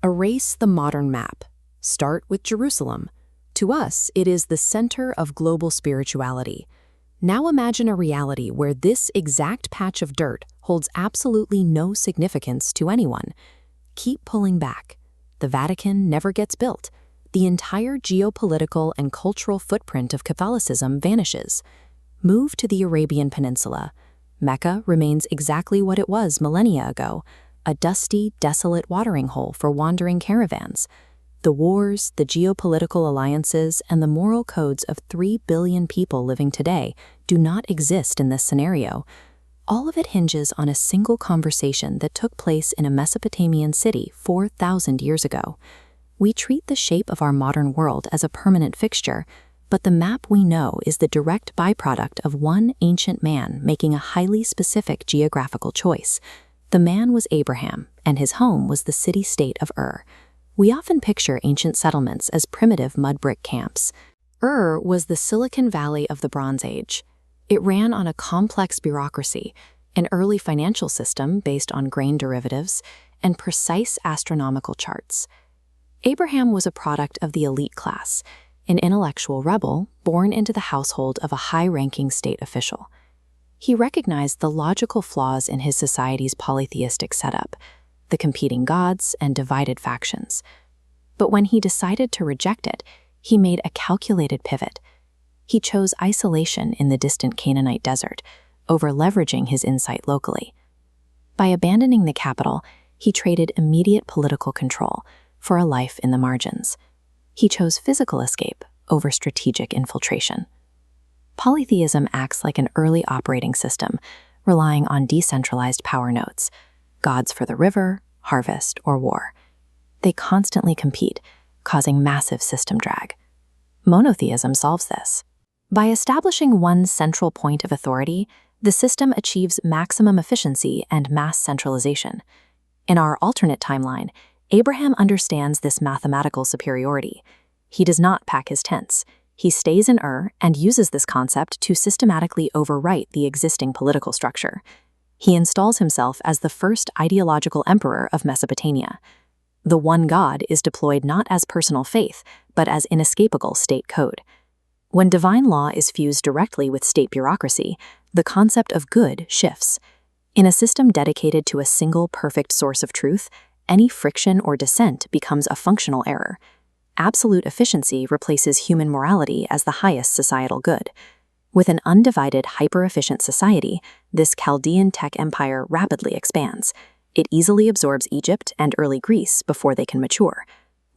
Erase the modern map. Start with Jerusalem. To us, it is the center of global spirituality. Now imagine a reality where this exact patch of dirt holds absolutely no significance to anyone. Keep pulling back. The Vatican never gets built. The entire geopolitical and cultural footprint of Catholicism vanishes. Move to the Arabian Peninsula. Mecca remains exactly what it was millennia ago, a dusty, desolate watering hole for wandering caravans. The wars, the geopolitical alliances, and the moral codes of 3 billion people living today do not exist in this scenario. All of it hinges on a single conversation that took place in a Mesopotamian city 4,000 years ago. We treat the shape of our modern world as a permanent fixture, but the map we know is the direct byproduct of one ancient man making a highly specific geographical choice. The man was Abraham, and his home was the city-state of Ur. We often picture ancient settlements as primitive mud brick camps. Ur was the Silicon Valley of the Bronze Age. It ran on a complex bureaucracy, an early financial system based on grain derivatives, and precise astronomical charts. Abraham was a product of the elite class, an intellectual rebel born into the household of a high-ranking state official. He recognized the logical flaws in his society's polytheistic setup, the competing gods and divided factions. But when he decided to reject it, he made a calculated pivot. He chose isolation in the distant Canaanite desert over leveraging his insight locally. By abandoning the capital, he traded immediate political control for a life in the margins. He chose physical escape over strategic infiltration. Polytheism acts like an early operating system, relying on decentralized power nodes, gods for the river, harvest, or war. They constantly compete, causing massive system drag. Monotheism solves this. By establishing one central point of authority, the system achieves maximum efficiency and mass centralization. In our alternate timeline, Abraham understands this mathematical superiority. He does not pack his tents. He stays in Ur and uses this concept to systematically overwrite the existing political structure. He installs himself as the first ideological emperor of Mesopotamia. The one God is deployed not as personal faith, but as inescapable state code. When divine law is fused directly with state bureaucracy, the concept of good shifts. In a system dedicated to a single perfect source of truth, any friction or dissent becomes a functional error. Absolute efficiency replaces human morality as the highest societal good. With an undivided, hyper-efficient society, this Chaldean tech empire rapidly expands. It easily absorbs Egypt and early Greece before they can mature.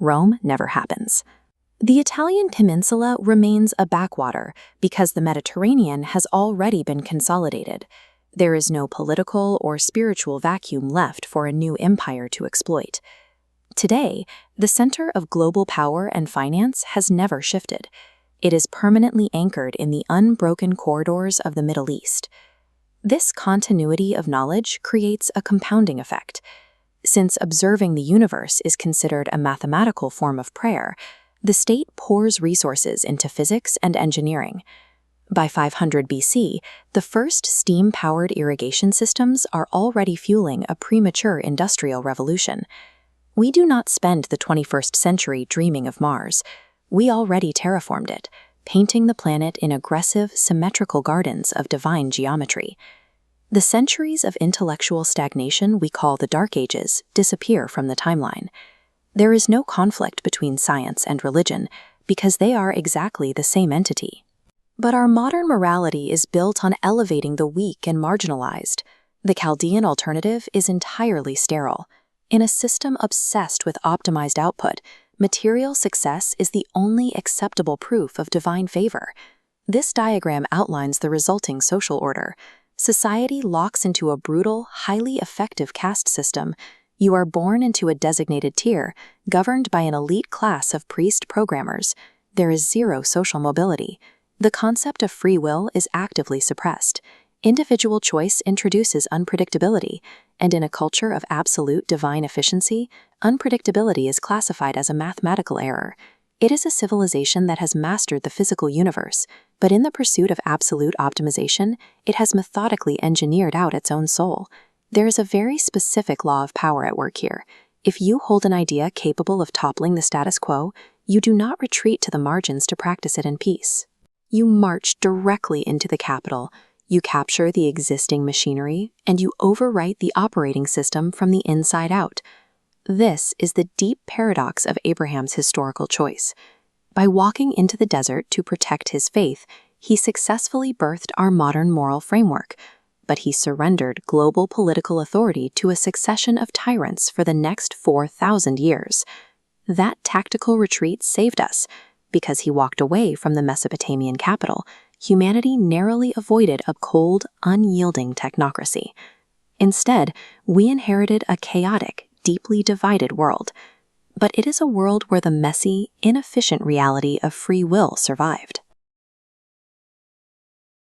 Rome never happens. The Italian peninsula remains a backwater because the Mediterranean has already been consolidated. There is no political or spiritual vacuum left for a new empire to exploit. Today, the center of global power and finance has never shifted. It is permanently anchored in the unbroken corridors of the Middle East. This continuity of knowledge creates a compounding effect. Since observing the universe is considered a mathematical form of prayer, the state pours resources into physics and engineering. By 500 BC, the first steam-powered irrigation systems are already fueling a premature industrial revolution. We do not spend the 21st century dreaming of Mars. We already terraformed it, painting the planet in aggressive, symmetrical gardens of divine geometry. The centuries of intellectual stagnation we call the Dark Ages disappear from the timeline. There is no conflict between science and religion because they are exactly the same entity. But our modern morality is built on elevating the weak and marginalized. The Chaldean alternative is entirely sterile. In a system obsessed with optimized output, material success is the only acceptable proof of divine favor. This diagram outlines the resulting social order. Society locks into a brutal, highly effective caste system. You are born into a designated tier, governed by an elite class of priest programmers. There is zero social mobility. The concept of free will is actively suppressed. Individual choice introduces unpredictability, and in a culture of absolute divine efficiency, unpredictability is classified as a mathematical error. It is a civilization that has mastered the physical universe, but in the pursuit of absolute optimization, it has methodically engineered out its own soul. There is a very specific law of power at work here. If you hold an idea capable of toppling the status quo, you do not retreat to the margins to practice it in peace. You march directly into the capital, you capture the existing machinery, and you overwrite the operating system from the inside out. This is the deep paradox of Abraham's historical choice. By walking into the desert to protect his faith, he successfully birthed our modern moral framework, but he surrendered global political authority to a succession of tyrants for the next 4,000 years. That tactical retreat saved us. Because he walked away from the Mesopotamian capital, humanity narrowly avoided a cold, unyielding technocracy. Instead, we inherited a chaotic, deeply divided world. But it is a world where the messy, inefficient reality of free will survived.